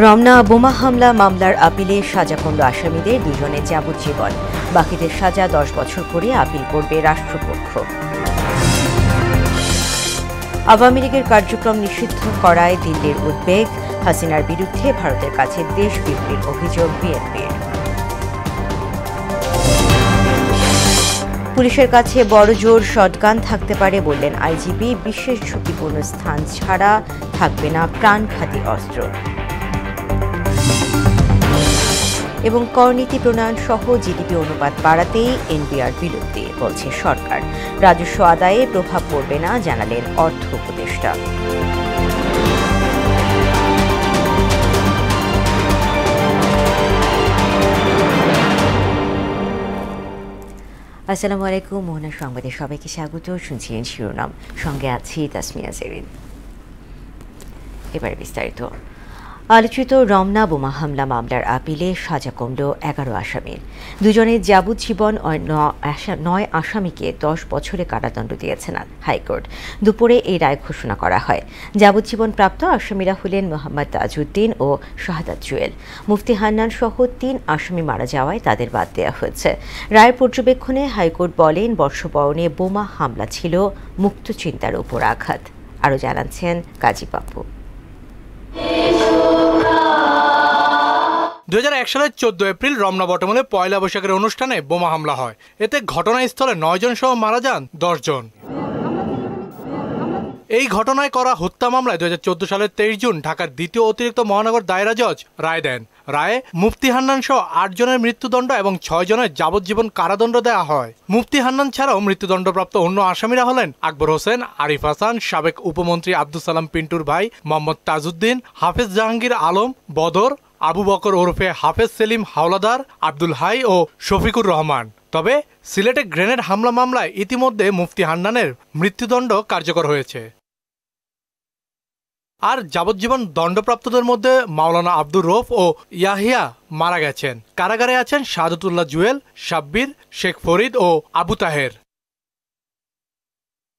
রমনা বোমা হামলা মামলার আপিলে সাজা কমল আসামিদের দুজনে যাবজ্জীবন, বাকিদের সাজা 10 বছর করে আপিল করবে রাষ্ট্রপক্ষ। আওয়ামী লীগের কার্যক্রম নিষিদ্ধ করায় দিল্লির উদ্বেগ, হাসিনার বিরুদ্ধে ভারতের কাছে দেশ বিক্রির অভিযোগ বিএনপির। পুলিশের কাছে বড়জোর শটগান থাকতে পারে বললেন আইজিপি, বিশেষ ঝুঁকিপূর্ণ স্থান ছাড়া থাকবে না প্রাণঘাতী অস্ত্র। এবং করনীতি প্রণয়ন সহ জিডিপি অনুপাত বাড়াতেই এনবিআর বিলুপ্তি, বলছে সরকার। রাজস্ব আদায়ে প্রভাব পড়বে না, জানালেন অর্থ উপদেষ্টা। আসসালামু আলাইকুম, মোহনা সংবাদে সবাইকে স্বাগত। শুনছিলেন শিরোনাম, সঙ্গে আছি তাসমিয়া জেরিন। এবার বিস্তারিত। আলোচিত রমনা বোমা হামলা মামলার আপিলে সাজা কমল 11 আসামির। দুজনে যাবজ্জীবন, 9 আসামিকে 10 বছরে কারাদণ্ড দিয়েছেন হাইকোর্ট। দুপুরে এই রায় ঘোষণা করা হয়। যাবজ্জীবন প্রাপ্ত আসামিরা হলেন মোহাম্মদ তাজউদ্দিন ও শাহাদাত জুয়েল। মুফতি হান্নান সহ 3 আসামি মারা যাওয়ায় তাদের বাদ দেওয়া হয়েছে। রায়ের পর্যবেক্ষণে হাইকোর্ট বলেন, বর্ষবরণে বোমা হামলা ছিল মুক্ত চিন্তার উপর আঘাত। আরও জানাচ্ছেন কাজী পাপ্পু। 2001 সালের 14 এপ্রিল রমনা বটমূলে পয়লা বৈশাখের অনুষ্ঠানে বোমা হামলা হয়। এতে ঘটনাস্থলে 9 জন সহ মারা যান 10 জন। এই ঘটনায় করা হত্যা মামলায় 2014 সালের 23 জুন ঢাকার দ্বিতীয় অতিরিক্ত মহানগর দায়রা জজ রায় দেন। রায়ে মুফতি হান্নান সহ 8 জনের মৃত্যুদণ্ড এবং 6 জনের যাবজ্জীবন কারাদণ্ড দেওয়া হয়। মুফতি হান্নান ছাড়াও মৃত্যুদণ্ডপ্রাপ্ত অন্য আসামিরা হলেন আকবর হোসেন, আরিফ হাসান, সাবেক উপমন্ত্রী আব্দুল সালাম পিন্টুর ভাই মোহাম্মদ তাজউদ্দিন, হাফেজ জাহাঙ্গীর আলম, বদর, আবু বকর ওরফে হাফেজ সেলিম হাওলাদার, আব্দুল হাই ও শফিকুর রহমান। তবে সিলেটে গ্রেনেড হামলা মামলায় ইতিমধ্যে মুফতি হান্নানের মৃত্যুদণ্ড কার্যকর হয়েছে। আর যাবজ্জীবন দণ্ডপ্রাপ্তদের মধ্যে মাওলানা আব্দুর রৌফ ও ইয়াহিয়া মারা গেছেন। কারাগারে আছেন শাহাদাতুল্লাহ জুয়েল, সাব্বির, শেখ ফরিদ ও আবু তাহের।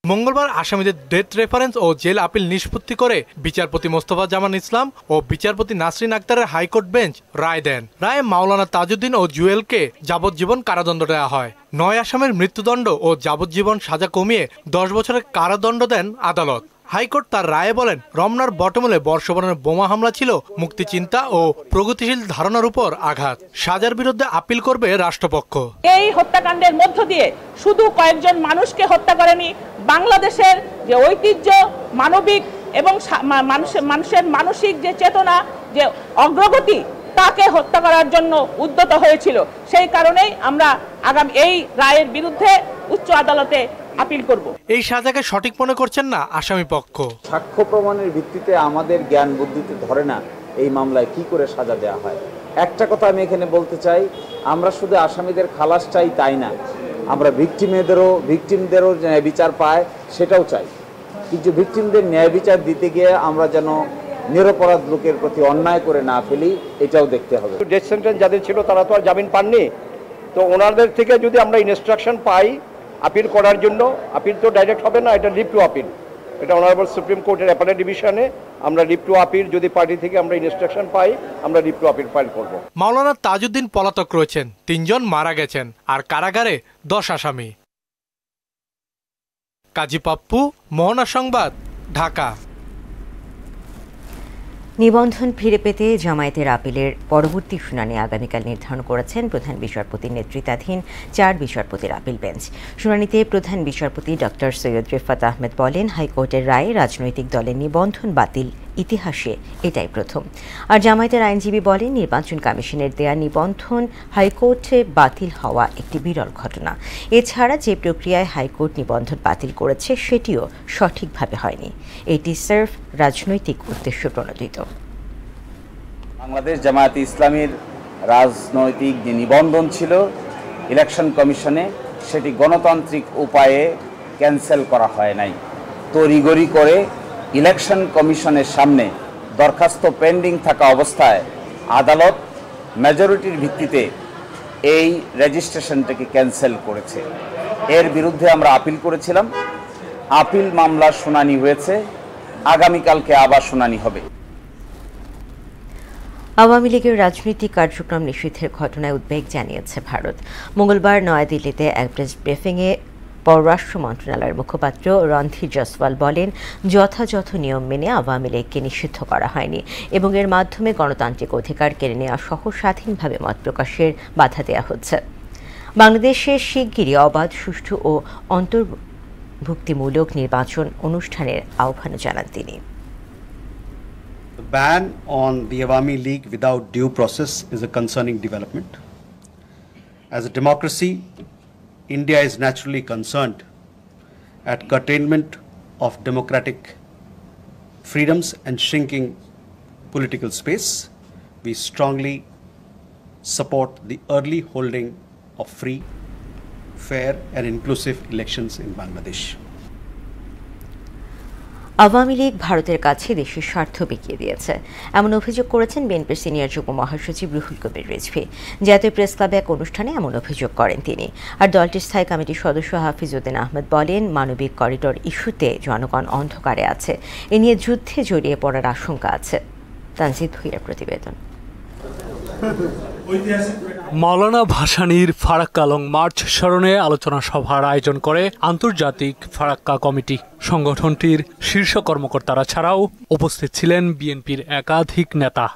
মঙ্গলবার আসামিদের ডেথ রেফারেন্স ও জেল আপিল নিষ্পত্তি করে বিচারপতি মোস্তফা জামান ইসলাম ও বিচারপতি নাসরিন আক্তারের হাইকোর্ট বেঞ্চ রায় দেন। রায়ে মাওলানা তাজউদ্দিন ও জুয়েলকে যাবজ্জীবন কারাদণ্ড দেওয়া হয়। 9 আসামির মৃত্যুদণ্ড ও যাবজ্জীবন সাজা কমিয়ে 10 বছরের কারাদণ্ড দেন আদালত। হাইকোর্ট তার রায়ে বলেন, রমনার বটমূলে বর্ষবরণের বোমা হামলা ছিল মুক্তিচিন্তা ও প্রগতিশীল ধারণার উপর আঘাত। সাজার বিরুদ্ধে আপিল করবে রাষ্ট্রপক্ষ। এই হত্যাকাণ্ডের মধ্য দিয়ে শুধু কয়েকজন মানুষকে হত্যা করেনি, বাংলাদেশের যে ঐতিহ্য, মানবিক এবং মানুষের মানসিক যে চেতনা, যে অগ্রগতি, তাকে হত্যা করার জন্য উদ্যত হয়েছিল। সেই কারণেই আমরা আগামী এই রায়ের বিরুদ্ধে উচ্চ আদালতে আপিল করব। এই সাজাকে সঠিক মনে করছেন না আসামি পক্ষ। সাক্ষ্য প্রমাণের ভিত্তিতে আমাদের জ্ঞান বুদ্ধিতে ধরে না এই মামলায় কি করে সাজা দেওয়া হয়। একটা কথা আমি এখানে বলতে চাই, আমরা শুধু আসামিদের খালাস চাই তাই না, আমরা ভিকটিমদেরও ন্যায় বিচার পায় সেটাও চাই। কিন্তু ভিকটিমদের ন্যায় বিচার দিতে গিয়ে আমরা যেন নিরপরাধ লোকের প্রতি অন্যায় করে না ফেলি, এটাও দেখতে হবে। ডেথ সেন্টেন্স যাদের ছিল তারা তো আর জামিন পাননি, তো ওনাদের থেকে যদি আমরা ইনস্ট্রাকশন পাই আপিল করার জন্য, আপিল তো ডাইরেক্ট হবে না, এটা লিভ টু আপিল, এটা অনারেবল সুপ্রিম কোর্টের অ্যাপেলেট ডিভিশনে আমরা লিভ টু আপিল, যদি পার্টি থেকে আমরা ইনস্ট্রাকশন পাই আমরা লিভ টু আপিল ফাইল করব। মাওলানা তাজউদ্দিন পলাতক রয়েছেন, 3 জন মারা গেছেন, আর কারাগারে 10 আসামি। কাজী পাপ্পু, মোহনা সংবাদ, ঢাকা। নিবন্ধন ফিরে পেতে জামায়াতের আপিলের পরবর্তী শুনানি আগামীকাল নির্ধারণ করেছেন প্রধান বিচারপতির নেতৃত্বাধীন 4 বিচারপতির আপিল বেঞ্চ। শুনানিতে প্রধান বিচারপতি ডক্টর সৈয়দ রিফাত আহমেদ বলেন, হাইকোর্টের রায়ে রাজনৈতিক দলের নিবন্ধন বাতিল ইতিহাসে এটাই প্রথম। আর জামায়াতের আইনজীবী বলেন, নির্বাচন কমিশনের দেয়া নিবন্ধন হাইকোর্টে বাতিল হওয়া একটি বিরল ঘটনা। এছাড়া যে প্রক্রিয়ায় হাইকোর্ট নিবন্ধন বাতিল করেছে সেটিও সঠিকভাবে হয়নি, এটি সির্ফ রাজনৈতিক উদ্দেশ্য প্রণোদিত। বাংলাদেশ জামায়াতে ইসলামীর রাজনৈতিক যে নিবন্ধন ছিল ইলেকশন কমিশনে, সেটি গণতান্ত্রিক উপায়ে ক্যান্সেল করা হয় নাই। তড়িঘড়ি করে ইলেকশন কমিশনের সামনে দরখাস্ত পেন্ডিং থাকা অবস্থায় আদালত মেজরিটির ভিত্তিতে এই রেজিস্ট্রেশনটাকে ক্যান্সেল করেছে। এর বিরুদ্ধে আমরা আপিল করেছিলাম, আপিল মামলার শুনানি হয়েছে, আগামীকালকে আবার শুনানি হবে। আওয়ামী লীগের রাজনৈতিক কার্যক্রম নিষিদ্ধের ঘটনায় উদ্বেগ জানিয়েছে ভারত। মঙ্গলবার নয়াদিল্লিতে এক প্রেস ব্রিফিংয়ে পররাষ্ট্র মন্ত্রণালয়ের মুখপাত্র রণধীর জসওয়াল বলেন, যথাযথ নিয়ম মেনে আওয়ামী লীগকে নিষিদ্ধ করা হয়নি এবং এর মাধ্যমে গণতান্ত্রিক অধিকার কেড়ে নেওয়া সহ স্বাধীনভাবে মত প্রকাশের বাধা দেওয়া হচ্ছে। বাংলাদেশে শিগগিরই অবাধ, সুষ্ঠু ও অন্তর্ভুক্তিমূলক নির্বাচন অনুষ্ঠানের আহ্বানও জানান তিনি। The ban on the Awami League without due process is a concerning development. As a democracy, India is naturally concerned at curtailment of democratic freedoms and shrinking political space. We strongly support the early holding of free, fair and inclusive elections in Bangladesh. Awami League ভারতের কাছে দেশের স্বার্থ বিকিয়ে দিয়েছে, এমন অভিযোগ করেছেন বিএনপির সিনিয়র যুগ্ম মহাসচিব রুহুল কবির রিজভী। জাতীয় প্রেস ক্লাবে এক অনুষ্ঠানে এমন অভিযোগ করেন তিনি। আর দলটির স্থায়ী কমিটির সদস্য হাফিজ উদ্দিন আহমেদ বলেন, মানবিক করিডোর ইস্যুতে জনগণ অন্ধকারে আছে, এ নিয়ে যুদ্ধে জড়িয়ে পড়ার আশঙ্কা আছে। তানজিদ ভুঁইয়ার প্রতিবেদন। মাওলানা ভাসানীর ফারাক্কা লং মার্চ স্মরণে আলোচনা সভার আয়োজন করে আন্তর্জাতিক ফারাক্কা কমিটি। সংগঠনটির শীর্ষ কর্মকর্তারা ছাড়াও উপস্থিত ছিলেন বিএনপির একাধিক নেতা।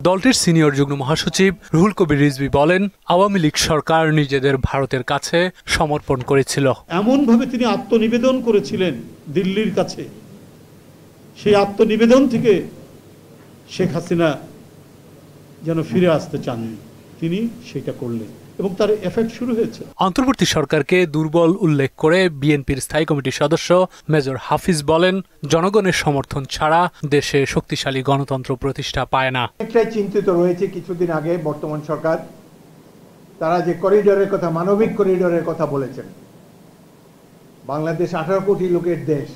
দলটির সিনিয়র যুগ্ম মহাসচিব রুহুল কবির রিজভী বলেন, আওয়ামী লীগ সরকার নিজেদের ভারতের কাছে সমর্পণ করেছিল। এমনভাবে তিনি আত্মনিবেদন করেছিলেন দিল্লির কাছে, সেই আত্মনিবেদন থেকে শেখ হাসিনা যেন ফিরে আসতে চান, তিনি সেটা করলেন এবং তার এফেক্ট শুরু হয়েছে। অন্তর্বর্তী সরকারকে দুর্বল উল্লেখ করে বিএনপির স্থায়ী কমিটির সদস্য মেজর হাফিজ বলেন, জনগণের সমর্থন ছাড়া দেশে শক্তিশালী গণতন্ত্র প্রতিষ্ঠা পায় না। একটাই চিন্তিত রয়েছে কিছুদিন আগে বর্তমান সরকার, তারা যে করিডোরের কথা, মানবিক করিডোরের কথা বলেছেন। বাংলাদেশ 18 কোটি লোকের দেশ,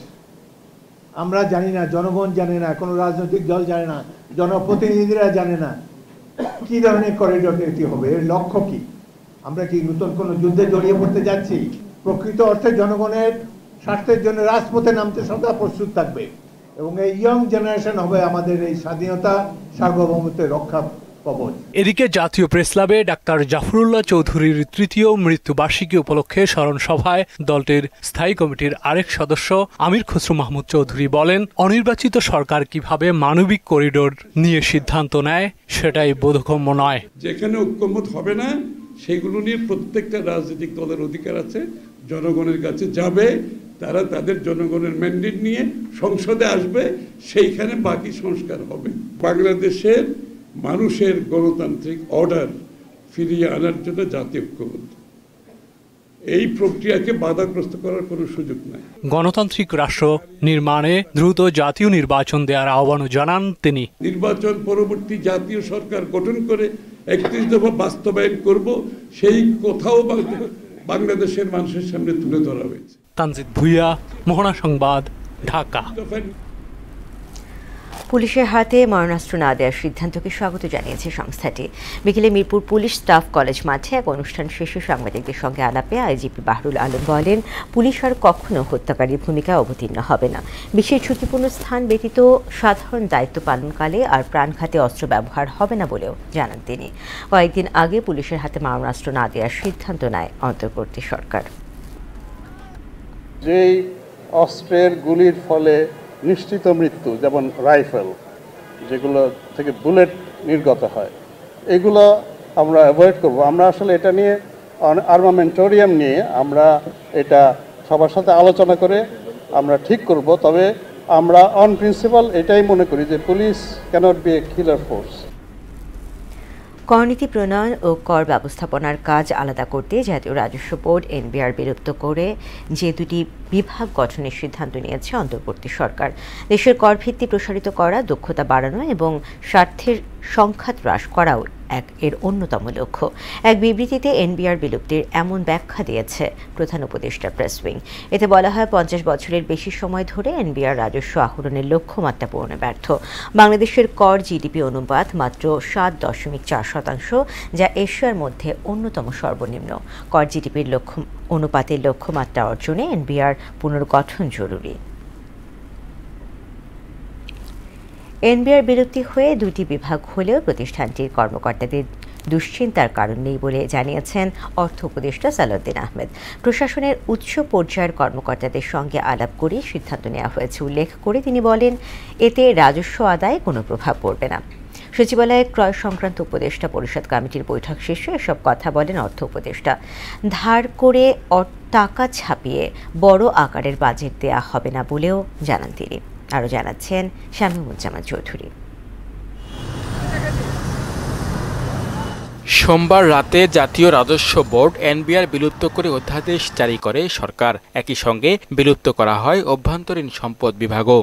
আমরা জানি না, জনগণ জানে না, কোনো রাজনৈতিক দল জানে না, জনপ্রতিনিধিরা জানে না কি ধরনের করিডোর নীতি হবে, এর লক্ষ্য কি। আমরা কি নতুন কোনো যুদ্ধে জড়িয়ে পড়তে যাচ্ছি? প্রকৃত অর্থে জনগণের স্বার্থের জন্য রাজপথে নামতে সদা প্রস্তুত থাকবে এবং এই ইয়ং জেনারেশন হবে আমাদের এই স্বাধীনতা সার্বভৌমত্বের রক্ষা কবচ। এদিকে জাতীয় প্রেস ক্লাবে ডাক্তার জাফরুল্লাহ চৌধুরীর তৃতীয় মৃত্যুবার্ষিকী উপলক্ষে স্মরণ সভায় দলটির স্থায়ী কমিটির আরেক সদস্য আমির খসরু মাহমুদ চৌধুরী বলেন, অনির্বাচিত সরকার কিভাবে মানবিক করিডোর নিয়ে সিদ্ধান্ত নেয় সেটাই বোধগম্য নয়। যেখানে ঐক্যমত হবে না সেগুলো নিয়ে প্রত্যেকটা রাজনৈতিক দলের অধিকার আছে, জনগণের কাছে যাবে, তারা তাদের জনগণের ম্যান্ডেট নিয়ে সংসদে আসবে, সেইখানে বাকি সংস্কার হবে। বাংলাদেশের মানুষের গণতান্ত্রিক অর্ডার ফিরিয়ে আনার জন্য জাতীয় ঐক্যবদ্ধ, এই প্রক্রিয়াকে বাধাগ্রস্ত করার কোনো সুযোগ নাই। গণতান্ত্রিক রাষ্ট্র নির্মাণে দ্রুত জাতীয় নির্বাচন দেওয়ার আহ্বানও জানান তিনি। নির্বাচন পরবর্তী জাতীয় সরকার গঠন করে 31 দফা বাস্তবায়ন করব, সেই কথাও বাংলাদেশের মানুষের সামনে তুলে ধরা হয়েছে। তানজিদ ভুঁইয়া, মোহনা সংবাদ, ঢাকা। পুলিশের হাতে মারণাস্ত্র না দেওয়ার সিদ্ধান্তকে স্বাগত জানিয়েছে সংস্থাটি। বিকেলে মিরপুর পুলিশ স্টাফ কলেজ মাঠে এক অনুষ্ঠান শেষে সাংবাদিকদের সঙ্গে আলাপে আইজিপি বাহরুল আলম বলেন, পুলিশ আর কখনো হত্যাকারীর ভূমিকা অবতীর্ণ হবে না। বিশেষ ঝুঁকিপূর্ণ স্থান ব্যতীত সাধারণ দায়িত্ব পালনকালে আর প্রাণঘাতী অস্ত্র ব্যবহার হবে না বলেও জানান তিনি। কয়েকদিন আগে পুলিশের হাতে মারণাস্ত্র না দেওয়ার সিদ্ধান্ত নেয় অন্তর্বর্তী সরকার। যেই অস্ত্রের গুলির ফলে নিশ্চিত মৃত্যু, যেমন রাইফেল যেগুলো থেকে বুলেট নির্গত হয়, এগুলো আমরা অ্যাভয়েড করব। আমরা আসলে এটা নিয়ে আর্মামেন্টোরিয়াম নিয়ে আমরা এটা সবার সাথে আলোচনা করে আমরা ঠিক করব। তবে আমরা অন প্রিন্সিপাল এটাই মনে করি যে police cannot B A killer force. করনীতি প্রণয়ন ও কর ব্যবস্থাপনার কাজ আলাদা করতে জাতীয় রাজস্ব বোর্ড এনবিআর বিলুপ্ত করে যে দুটি বিভাগ গঠনের সিদ্ধান্ত নিয়েছে অন্তর্বর্তী সরকার। দেশের কর ভিত্তি প্রসারিত করা, দক্ষতা বাড়ানো এবং স্বার্থের সংখ্যা হ্রাস করাও এর অন্যতম লক্ষ্য। এক বিবৃতিতে এনবিআর বিলুপ্তির এমন ব্যাখ্যা দিয়েছে প্রধান উপদেষ্টা প্রেস উইং। এতে বলা হয়, 50 বছরের বেশি সময় ধরে এনবিআর রাজস্ব আহরণের লক্ষ্যমাত্রা পূরণে ব্যর্থ। বাংলাদেশের কর জিডিপি অনুপাত মাত্র 7.4%, যা এশিয়ার মধ্যে অন্যতম সর্বনিম্ন। কর জিডিপির অনুপাতের লক্ষ্যমাত্রা অর্জনে এনবিআর পুনর্গঠন জরুরি। এনবিআর বিলুপ্তি হয়ে দুটি বিভাগ হলেও প্রতিষ্ঠানটির কর্মকর্তাদের দুশ্চিন্তার কারণ নেই বলে জানিয়েছেন অর্থ উপদেষ্টা সালাউদ্দিন আহমেদ। প্রশাসনের উচ্চ পর্যায়ের কর্মকর্তাদের সঙ্গে আলাপ করে সিদ্ধান্ত নেওয়া হয়েছে উল্লেখ করে তিনি বলেন, এতে রাজস্ব আদায়ে কোনো প্রভাব পড়বে না। সচিবালয়ে ক্রয় সংক্রান্ত উপদেষ্টা পরিষদ কমিটির বৈঠক শেষে এসব কথা বলেন অর্থ উপদেষ্টা। ধার করে টাকা ছাপিয়ে বড় আকারের বাজেট দেয়া হবে না বলেও জানান তিনি। আরও জানাচ্ছেন শামীমুজ্জামান চৌধুরী। সোমবার রাতে জাতীয় রাজস্ব বোর্ড এনবিআর বিলুপ্ত করে অধ্যাদেশ জারি করে সরকার। একই সঙ্গে বিলুপ্ত করা হয় অভ্যন্তরীণ সম্পদ বিভাগও।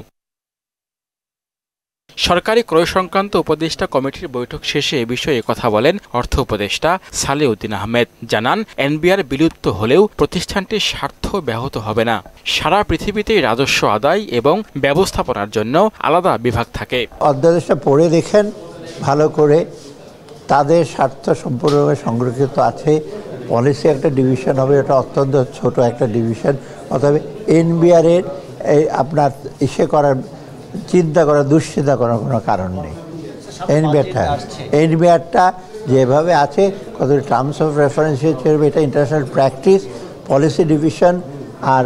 সরকারি ক্রয় সংক্রান্ত উপদেষ্টা কমিটির বৈঠক শেষে এ বিষয়ে কথা বলেন অর্থ উপদেষ্টা সালেউদ্দিন আহমেদ। জানান, এনবিআর বিলুপ্ত হলেও প্রতিষ্ঠানটির স্বার্থ ব্যাহত হবে না। সারা পৃথিবীতেই রাজস্ব আদায় এবং ব্যবস্থাপনার জন্য আলাদা বিভাগ থাকে। অধ্যাদেশটা পড়ে দেখেন ভালো করে, তাদের স্বার্থ সম্পূর্ণভাবে সংরক্ষিত আছে। পলিসি একটা ডিভিশন হবে, এটা অত্যন্ত ছোট একটা ডিভিশন। অতএব এনবিআরের আপনার চিন্তা করার দুশ্চিন্তা করার কোনো কারণ নেই। এনবিআরটা যেভাবে আছে, কত টার্মস অফ রেফারেন্স হিসেবে এটা ইন্টারন্যাশনাল প্র্যাকটিস, পলিসি ডিভিশন আর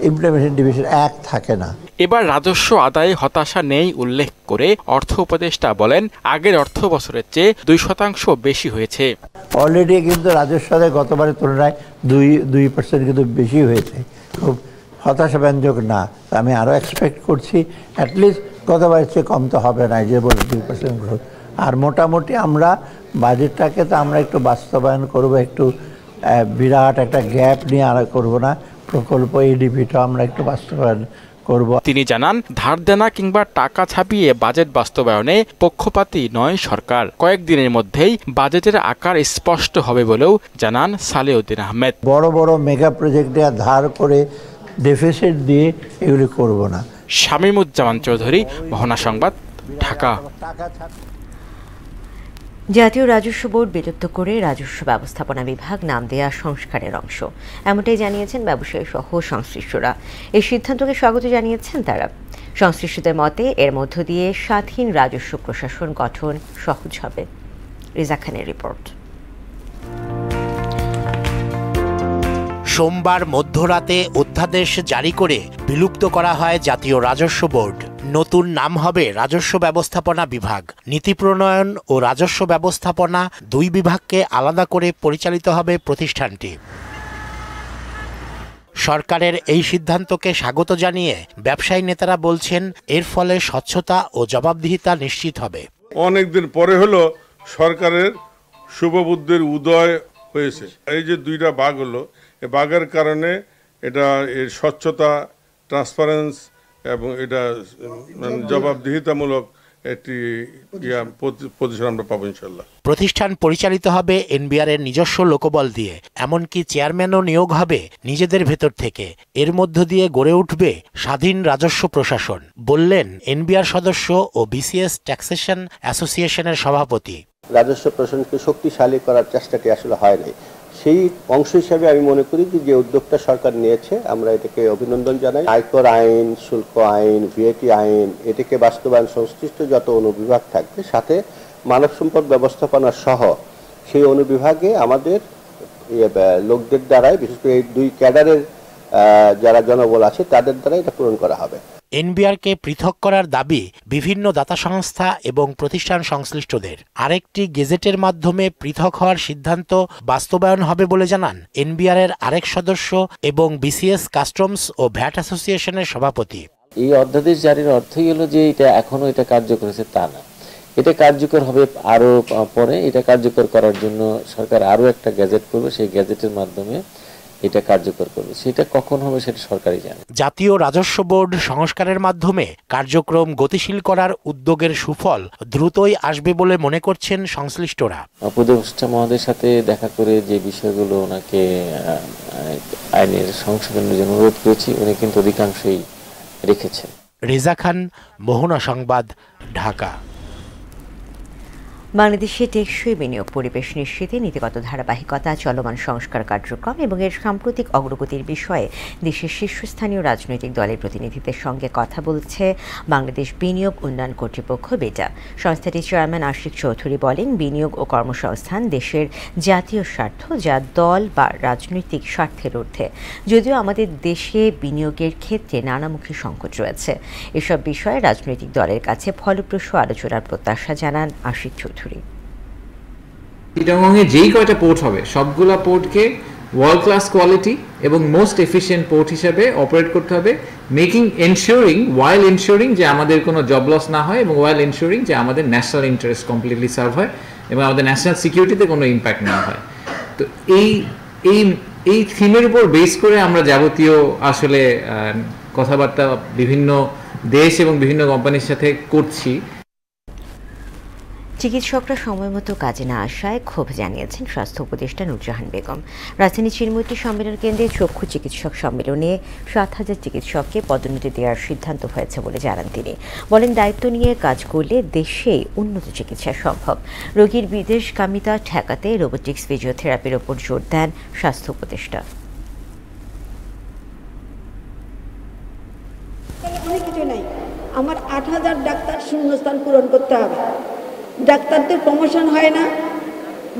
ইমপ্লিমেন্টেশন ডিভিশন এক থাকে না। এবার রাজস্ব আদায়ে হতাশা নেই উল্লেখ করে অর্থ উপদেষ্টা বলেন, আগের অর্থ বছরের চেয়ে 2% বেশি হয়েছে। অলরেডি কিন্তু রাজস্ব আদায় গতবারের তুলনায় 2% কিন্তু বেশি হয়েছে। খুব হতাশাব্যঞ্জক না, আমি আরও এক্সপেক্ট করছি অ্যাটলিস্ট গতবারের চেয়ে কম তো হবে না, যে বলে 2% গ্রোথ। আর মোটামুটি আমরা বাজেটটাকে তো আমরা একটু বাস্তবায়ন করব, একটু বিরাট একটা গ্যাপ নিয়ে আর করব না। প্রকল্প এডিপিটা আমরা একটু বাস্তবায়ন করব। তিনি জানান, ধার দেনা কিংবা টাকা ছাপিয়ে বাজেট বাস্তবায়নে পক্ষপাতী নয় সরকার। কয়েকদিনের মধ্যেই বাজেটের আকার স্পষ্ট হবে বলেও জানান সালেউদ্দিন আহমেদ। বড় বড় মেগা প্রজেক্টে ধার করে ডেফিসিট দিয়ে এগুলি করব না। শামীমুজ্জামান চৌধুরী, মোহনা সংবাদ, ঢাকা। জাতীয় রাজস্ব বোর্ড বিলুপ্ত করে রাজস্ব ব্যবস্থাপনা বিভাগ নাম দেয়া সংস্কারের অংশ, এমনটাই জানিয়েছেন ব্যবসায়ী সহ সংশ্লিষ্টরা। এই সিদ্ধান্তকে স্বাগত জানিয়েছেন তারা। সংশ্লিষ্টদের মতে এর মধ্য দিয়ে স্বাধীন রাজস্ব প্রশাসন গঠন সহজ হবে। রিজা খানের রিপোর্ট। সোমবার মধ্যরাতে অধ্যাদেশ জারি করে বিলুপ্ত করা হয় জাতীয় রাজস্ব বোর্ড। নতুন নাম হবে রাজস্ব ব্যবস্থাপনা বিভাগ। নীতি প্রণয়ন ও রাজস্ব ব্যবস্থাপনা দুই বিভাগকে আলাদা করে পরিচালিত হবে প্রতিষ্ঠানটি। সরকারের এই সিদ্ধান্তকে স্বাগত জানিয়ে ব্যবসায়ী নেতারা বলছেন, এর ফলে স্বচ্ছতা ও জবাবদিহিতা নিশ্চিত হবে। অনেকদিন পরে হলো সরকারের শুভবুদ্ধির উদয় হয়েছে। এই যে দুইটা ভাগ হলো, এই ভাগের কারণে এটা এর স্বচ্ছতা, ট্রান্সপারেন্স এবং এটা জবাবদিহিতামূলক একটি পজিশন আমরা পাবো ইনশাল্লাহ। প্রতিষ্ঠান পরিচালিত হবে এনবিআর এর নিজস্ব লোকবল দিয়ে, এমনকি চেয়ারম্যানও নিয়োগ হবে নিজেদের ভেতর থেকে। এর মধ্য দিয়ে গড়ে উঠবে স্বাধীন রাজস্ব প্রশাসন, বললেন এনবিআর সদস্য ও বিসিএস ট্যাক্সেশন অ্যাসোসিয়েশনের সভাপতি। রাজস্ব প্রশাসনকে শক্তিশালী করার চেষ্টাটি আসলে হয়নি। সেই অংশ হিসাবে আমি মনে করি যে উদ্যোগটা সরকার নিয়েছে, আমরা এটাকে অভিনন্দন জানাই। আয়কর আইন, শুল্ক আইন, ভিএটি আইন, এটাকে বাস্তবায়ন সংশ্লিষ্ট যত অনুবিভাগ থাকবে, সাথে মানব সম্পদ ব্যবস্থাপনা সহ সেই অনুবিভাগে আমাদের লোকদের দ্বারাই, বিশেষ করে এই দুই ক্যাডারের যারা জনবল আছে তাদের দ্বারা এটা পূরণ করা হবে। এনবিআরকে পৃথক করার দাবি বিভিন্ন দাতা সংস্থা এবং প্রতিষ্ঠান সংশ্লিষ্টদের। আরেকটি গেজেটের মাধ্যমে পৃথক হওয়ার সিদ্ধান্ত বাস্তবায়ন হবে বলে জানান এনবিআর এর আরেক সদস্য এবং বিসিএস কাস্টমস ও ভ্যাট অ্যাসোসিয়েশনের সভাপতি। এই অধ্যাদেশ জারির অর্থই হলো যে এটা এখনো এটা কার্যকর হয়েছে তা না, এটা কার্যকর হবে আরো পরে। এটা কার্যকর করার জন্য সরকার আরো একটা গ্যাজেট করবে, সেই গ্যাজেটের মাধ্যমে এটা কার্যকর করবে। সেটা কখন হবে সেটা সরকারই জানে। জাতীয় রাজস্ব বোর্ড সংস্কারের মাধ্যমে কার্যক্রম গতিশীল করার উদ্যোগের সুফল দ্রুতই আসবে বলে মনে করছেন সংশ্লিষ্টরা। উপদেষ্টা মহোদয়ের সাথে দেখা করে যে বিষয়গুলো ওনাকে আইনের সংশোধনের জন্য অনুরোধ করেছি, উনি কিন্তু অধিকাংশই রেখেছেন। রেজা খান, মোহনা সংবাদ, ঢাকা। বাংলাদেশে টেকসই বিনিয়োগ পরিবেশ নিশ্চিতে নীতিগত ধারাবাহিকতা, চলমান সংস্কার কার্যক্রম এবং এর সাম্প্রতিক অগ্রগতির বিষয়ে দেশের শীর্ষস্থানীয় রাজনৈতিক দলের প্রতিনিধিদের সঙ্গে কথা বলছে বাংলাদেশ বিনিয়োগ উন্নয়ন কর্তৃপক্ষ বেটা। সংস্থাটির চেয়ারম্যান আশিক চৌধুরী বলেন, বিনিয়োগ ও কর্মসংস্থান দেশের জাতীয় স্বার্থ, যা দল বা রাজনৈতিক স্বার্থের ঊর্ধ্বে। যদিও আমাদের দেশে বিনিয়োগের ক্ষেত্রে নানামুখী সংকট রয়েছে, এসব বিষয়ে রাজনৈতিক দলের কাছে ফলপ্রসূ আলোচনার প্রত্যাশা জানান আশিক চৌধুরী। চিটাগংয়ে যেই কয়টা পোর্ট হবে সবগুলা পোর্টকে ওয়ার্ল্ড ক্লাস কোয়ালিটি এবং মোস্ট এফিশিয়েন্ট পোর্ট হিসেবে অপারেট করতে হবে, ওয়াইল এনশিওরিং যে আমাদের কোনো জব লস না হয় এবং ওয়াইল এনশিওরিং যে আমাদের ন্যাশনাল ইন্টারেস্ট কমপ্লিটলি সার্ভ হয় এবং আমাদের ন্যাশনাল সিকিউরিটিতে কোনো ইম্প্যাক্ট না হয়। তো এই থিমের উপর বেস করে আমরা যাবতীয় আসলে কথাবার্তা বিভিন্ন দেশ এবং বিভিন্ন কোম্পানির সাথে করছি। চিকিৎসকরা সময়মতো কাজে না আসায় ক্ষোভ জানিয়েছেন স্বাস্থ্য উপদেষ্টা নূরজাহান বেগম। রাজধানী চিরমৈত্রী সম্মেলন কেন্দ্রে চক্ষু চিকিৎসক সম্মেলনে ৭,০০০ চিকিৎসককে পদোন্নতি দেওয়ার সিদ্ধান্ত হয়েছে বলে জানান তিনি। বলেন, দায়িত্ব নিয়ে কাজ করলে দেশেই উন্নত চিকিৎসা সম্ভব। রোগীর বিদেশগামিতা ঠেকাতে রোবোটিক্স ফিজিওথেরাপির ওপর জোর দেন স্বাস্থ্য উপদেষ্টা। অনেক কিছু নাই, আমার ৮,০০০ ডাক্তার শূন্যস্থান পূরণ করতে হবে। ডাক্তারদের প্রমোশন হয় না,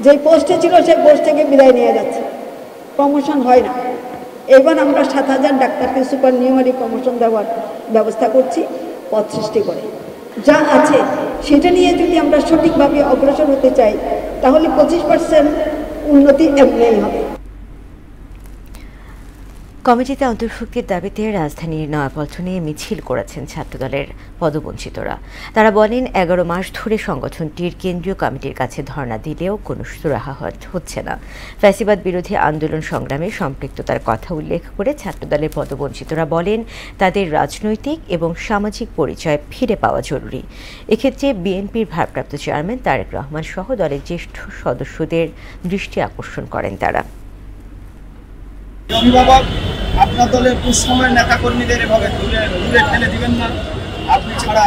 যে পোস্টে ছিল সেই পোস্ট থেকে বিদায় নিয়ে যাচ্ছে, প্রমোশন হয় না। এবার আমরা ৭,০০০ ডাক্তারকে সুপার নিউমারি প্রমোশন দেওয়ার ব্যবস্থা করছি পদ সৃষ্টি করে। যা আছে সেটা নিয়ে যদি আমরা সঠিকভাবে অগ্রসর হতে চাই তাহলে 25% উন্নতি এমনিই হবে। কমিটিতে অন্তর্ভুক্তির দাবিতে রাজধানীর নয়াপল্টনে মিছিল করেছেন ছাত্রদলের পদবঞ্চিতরা। তারা বলেন, ১১ মাস ধরে সংগঠনটির কেন্দ্রীয় কমিটির কাছে ধর্ণা দিলেও কোনো সুরাহা হচ্ছে না। ফ্যাসিবাদ বিরোধী আন্দোলন সংগ্রামে সম্পৃক্ততার কথা উল্লেখ করে ছাত্রদলের পদবঞ্চিতরা বলেন, তাদের রাজনৈতিক এবং সামাজিক পরিচয় ফিরে পাওয়া জরুরি। এক্ষেত্রে বিএনপির ভারপ্রাপ্ত চেয়ারম্যান তারেক রহমান সহ দলের জ্যেষ্ঠ সদস্যদের দৃষ্টি আকর্ষণ করেন তারা। অভিভাবক, আপনার দলের কুসময়ের নেতাকর্মীদের এভাবে দূরে ঠেলে দিবেন না। আপনি ছাড়া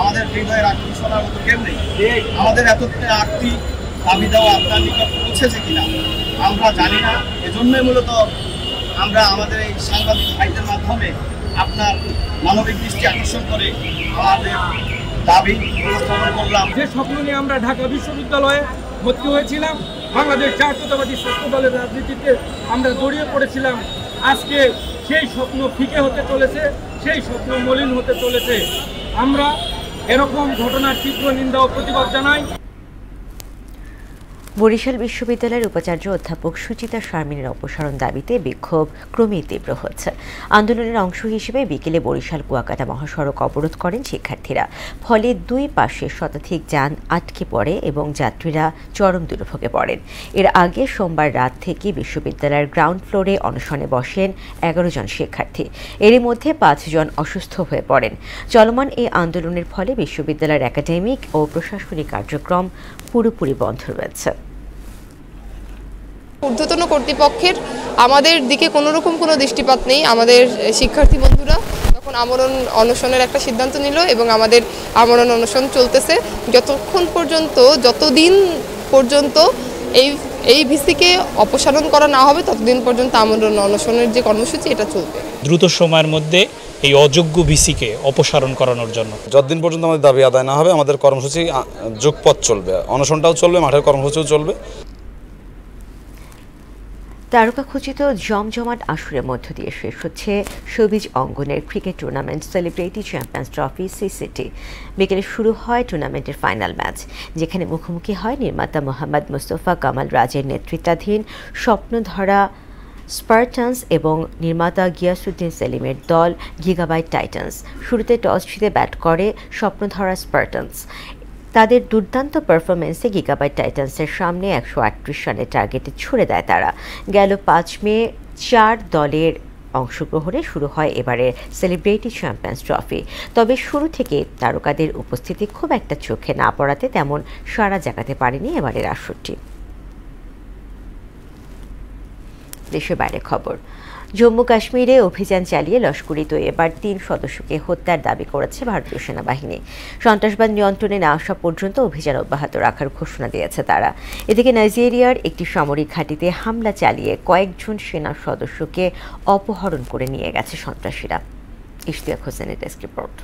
আমাদের হৃদয়ের আকুতি শোনার মতো কেউ নেই। আমাদের এতটা আর্থিক দাবি দেওয়া আপনার নিকট পৌঁছেছে কিনা আমরা জানি না। এজন্যই মূলত আমরা আমাদের এই সাংবাদিক ভাইদের মাধ্যমে আপনার মানবিক দৃষ্টি আকর্ষণ করে আমাদের দাবি উপস্থাপন করলাম। যে স্বপ্ন নিয়ে আমরা ঢাকা বিশ্ববিদ্যালয়ে ভর্তি হয়েছিলাম, বাংলাদেশ জাতীয়তাবাদী ছাত্র দলের রাজনীতিতে আমরা জড়িয়ে পড়েছিলাম, আজকে সেই স্বপ্ন ফিকে হতে চলেছে, সেই স্বপ্ন মলিন হতে চলেছে। আমরা এরকম ঘটনার তীব্র নিন্দা ও প্রতিবাদ জানাই। বরিশাল বিশ্ববিদ্যালয়ের উপাচার্য অধ্যাপক সুচিতা শারমিনের অপসারণ দাবিতে বিক্ষোভ ক্রমেই তীব্র হচ্ছে। আন্দোলনের অংশ হিসেবে বিকেলে বরিশাল কুয়াকাটা মহাসড়ক অবরোধ করেন শিক্ষার্থীরা। ফলে দুই পাশে শতাধিক যান আটকে পড়ে এবং যাত্রীরা চরম দুর্ভোগে পড়েন। এর আগে সোমবার রাত থেকে বিশ্ববিদ্যালয়ের গ্রাউন্ড ফ্লোরে অনশনে বসেন ১১ জন শিক্ষার্থী। এরই মধ্যে ৫ জন অসুস্থ হয়ে পড়েন। চলমান এই আন্দোলনের ফলে বিশ্ববিদ্যালয়ের একাডেমিক ও প্রশাসনিক কার্যক্রম পুরোপুরি বন্ধ রয়েছে। ঊর্ধ্বতন কর্তৃপক্ষের আমাদের দিকে কোনোরকম কোনো দৃষ্টিপাত নেই। আমাদের শিক্ষার্থী বন্ধুরা তখন আমরণ অনশনের একটা সিদ্ধান্ত নিল এবং আমাদের আমরণ অনশন চলতেছে যতদিন পর্যন্ত এই ভিসিকে অপসারণ করা না হবে ততদিন পর্যন্ত আমরণ অনশনের যে কর্মসূচি এটা চলবে। দ্রুত সময়ের মধ্যে এই অযোগ্য ভিসিকে অপসারণ করানোর জন্য যতদিন পর্যন্ত আমাদের দাবি আদায় না হবে আমাদের কর্মসূচি যুগপৎ চলবে, অনশনটাও চলবে, মাঠের কর্মসূচিও চলবে। তারকাখচিত জমজমাট আসরের মধ্য দিয়ে শেষ হচ্ছে সবুজ অঙ্গনের cricket tournament celebrity champions trophy CCT. বিকেলে শুরু হয় টুর্নামেন্টের ফাইনাল ম্যাচ, যেখানে মুখোমুখি হয় নির্মাতা মোহাম্মদ মুস্তফা কামাল রাজের নেতৃত্বাধীন স্বপ্নধরা স্পার্টান্স এবং নির্মাতা গিয়াসউদ্দিন সেলিমের দল গিগাবাইট টাইটান্স। শুরুতে টস জিতে ব্যাট করে স্বপ্নধরা স্পার্টান্স। তাদের দুর্দান্ত পারফরমেন্সে গিগাবাইট টাইটান্সের সামনে ১৩৮ রানের টার্গেটে ছুড়ে দেয় তারা। গেল ৫ মে ৪ দলের অংশগ্রহণে শুরু হয় এবারের সেলিব্রিটি চ্যাম্পিয়ন্স ট্রফি। তবে শুরু থেকে তারকাদের উপস্থিতি খুব একটা চোখে না পড়াতে তেমন সাড়া জাগাতে পারেনি এবারের আসরটি। দেশের বাইরে খবর। জম্মু কাশ্মীরে অভিযান চালিয়ে লস্কর-ই তৈয়বার ৩ সদস্যকে হত্যার দাবি করেছে ভারতীয় সেনাবাহিনী। সন্ত্রাসবাদ নিয়ন্ত্রণে না আসা পর্যন্ত অভিযান অব্যাহত রাখার ঘোষণা দিয়েছে তারা। এদিকে নাইজেরিয়ার একটি সামরিক ঘাঁটিতে হামলা চালিয়ে কয়েকজন সেনা সদস্যকে অপহরণ করে নিয়ে গেছে সন্ত্রাসীরা। ইশতিয়াক হোসেনের ডেস্ক রিপোর্ট।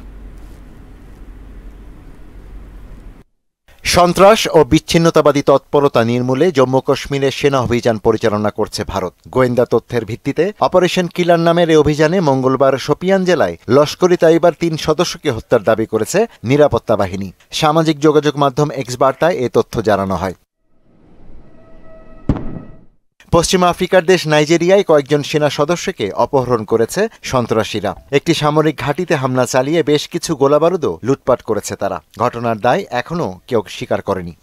সন্ত্রাস ও বিচ্ছিন্নতাবাদী তৎপরতা নির্মূলে জম্মু কাশ্মীরে সেনা অভিযান পরিচালনা করছে ভারত। গোয়েন্দা তথ্যের ভিত্তিতে অপারেশন কিলার নামের এই অভিযানে মঙ্গলবার শোপিয়ান জেলায় লস্কর-ই তৈয়বার ৩ সদস্যকে হত্যার দাবি করেছে নিরাপত্তা বাহিনী। সামাজিক যোগাযোগ মাধ্যম এক্স বার্তায় এ তথ্য জানানো হয়। পশ্চিম আফ্রিকার দেশ নাইজেরিয়ায় কয়েকজন সেনা সদস্যকে অপহরণ করেছে সন্ত্রাসীরা। একটি সামরিক ঘাঁটিতে হামলা চালিয়ে বেশ কিছু গোলাবারুদও লুটপাট করেছে তারা। ঘটনার দায় এখনও কেউ স্বীকার করেনি।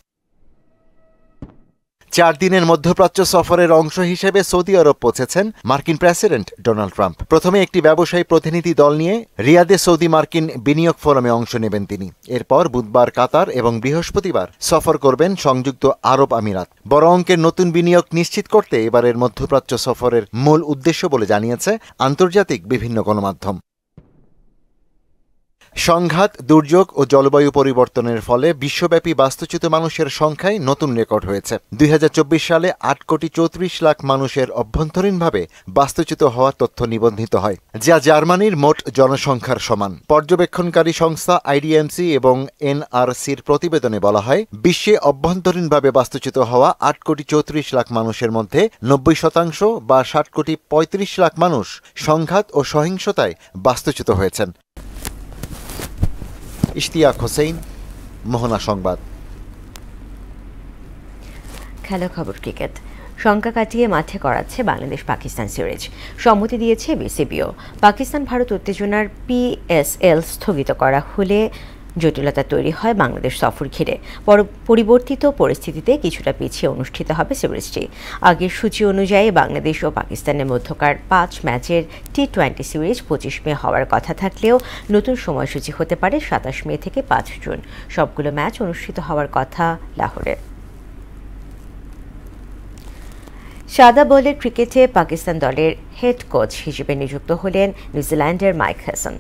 4 দিনের মধ্যপ্রাচ্য সফরের অংশ হিসেবে সৌদি আরব পৌঁছেছেন মার্কিন প্রেসিডেন্ট ডোনাল্ড ট্রাম্প। প্রথমে একটি ব্যবসায়ী প্রতিনিধি দল নিয়ে রিয়াদে সৌদি মার্কিন বিনিয়োগ ফোরামে অংশ নেবেন তিনি। এরপর বুধবার কাতার এবং বৃহস্পতিবার সফর করবেন সংযুক্ত আরব আমিরাত। বড় অঙ্কের নতুন বিনিয়োগ নিশ্চিত করতে এবারের মধ্যপ্রাচ্য সফরের মূল উদ্দেশ্য বলে জানিয়েছে আন্তর্জাতিক বিভিন্ন গণমাধ্যম। সংঘাত, দুর্যোগ ও জলবায়ু পরিবর্তনের ফলে বিশ্বব্যাপী বাস্তুচ্যুত মানুষের সংখ্যায় নতুন রেকর্ড হয়েছে। 2024 সালে 8,34,00,000 মানুষের অভ্যন্তরীণভাবে বাস্তুচ্যুত হওয়ার তথ্য নিবন্ধিত হয়, যা জার্মানির মোট জনসংখ্যার সমান। পর্যবেক্ষণকারী সংস্থা IDMC এবং NRCর প্রতিবেদনে বলা হয়, বিশ্বে অভ্যন্তরীণভাবে বাস্তুচ্যুত হওয়া 8,34,00,000 মানুষের মধ্যে 90% বা 7,35,00,000 মানুষ সংঘাত ও সহিংসতায় বাস্তুচ্যুত হয়েছেন। ইশতিয়াক হোসেন, মোহনা সংবাদ। খেলা খবর ক্রিকেট। শঙ্কা কাটিয়ে মাঠে করাচ্ছে বাংলাদেশ পাকিস্তান সিরিজ। সম্মতি দিয়েছে বিসিবিও। পাকিস্তান ভারত উত্তেজনার PSL স্থগিত করা হলে জটিলতা তৈরি হয় বাংলাদেশ সফর ঘিরে। পরিবর্তিত পরিস্থিতিতে কিছুটা পিছিয়ে অনুষ্ঠিত হবে সিরিজটি। আগের সূচি অনুযায়ী বাংলাদেশ ও পাকিস্তানের মধ্যকার 5 ম্যাচের T20 সিরিজ 25 মে হওয়ার কথা থাকলেও নতুন সময়সূচি হতে পারে 27 মে থেকে 5 জুন। সবগুলো ম্যাচ অনুষ্ঠিত হওয়ার কথা লাহোরে। সাদা বলের ক্রিকেটে পাকিস্তান দলের হেড কোচ হিসেবে নিযুক্ত হলেন নিউজিল্যান্ডের মাইক হেসন।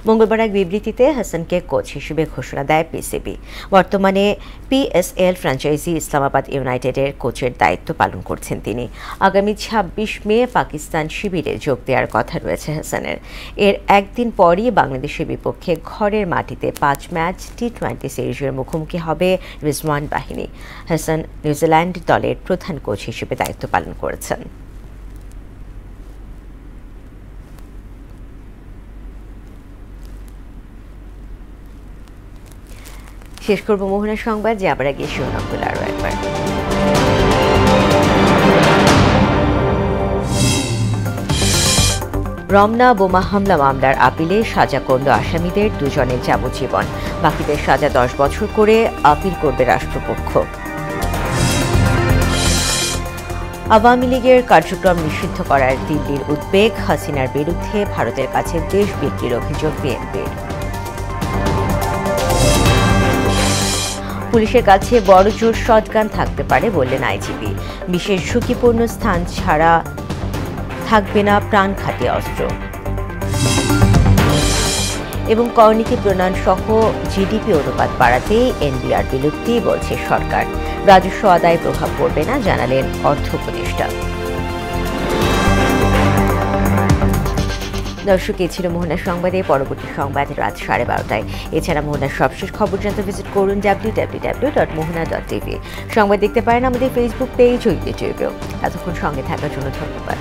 মঙ্গলবার এক বিবৃতিতে হাসানকে কোচ হিসেবে ঘোষণা দেয় পিসিবি। বর্তমানে PSL ফ্র্যাঞ্চাইজি ইসলামাবাদ ইউনাইটেডের কোচের দায়িত্ব পালন করছেন তিনি। আগামী 26 মে পাকিস্তান শিবিরে যোগ দেওয়ার কথা রয়েছে হাসানের। এর একদিন পরই বাংলাদেশের বিপক্ষে ঘরের মাটিতে 5 ম্যাচ T20 সিরিজের মুখোমুখি হবে রিজওয়ান বাহিনী। হাসান নিউজিল্যান্ড দলের প্রধান কোচ হিসেবে দায়িত্ব পালন করেছেন। শেষ করব মোহনা সংবাদ, যে আবার আগে শিরোনামগুলো আরও একবার। রমনা বোমা হামলা মামলার আপিলে সাজা করল আসামিদের 2 জনের যাবজ্জীবন। বাকিদের সাজা 10 বছর করে আপিল করবে রাষ্ট্রপক্ষ। আওয়ামী লীগের কার্যক্রম নিষিদ্ধ করার দিল্লির উদ্বেগ। হাসিনার বিরুদ্ধে ভারতের কাছে দেশ বিক্রির অভিযোগ বিএনপির। পুলিশের কাছে বড়জোর শটগান থাকতে পারে বললেন আইজিপি। বিশেষ ঝুঁকিপূর্ণ স্থান ছাড়া থাকবে না প্রাণঘাতী অস্ত্র। এবং করনীতি প্রণয়ন সহ জিডিপি অনুপাত বাড়াতে এনবিআর বিলুপ্তি বলছে সরকার। রাজস্ব আদায় প্রভাব পড়বে না জানালেন অর্থ উপদেষ্টা। দর্শক, এই ছিল মোহনা সংবাদে। পরবর্তী সংবাদ রাত 12:30টায়। এছাড়া মোহনার সবশেষ খবর জানতে ভিজিট করুন www.mohana.tv। সংবাদ দেখতে পারেন আমাদের ফেসবুক পেজ ও ইউটিউবেও। এতক্ষণ সঙ্গে থাকার জন্য ধন্যবাদ।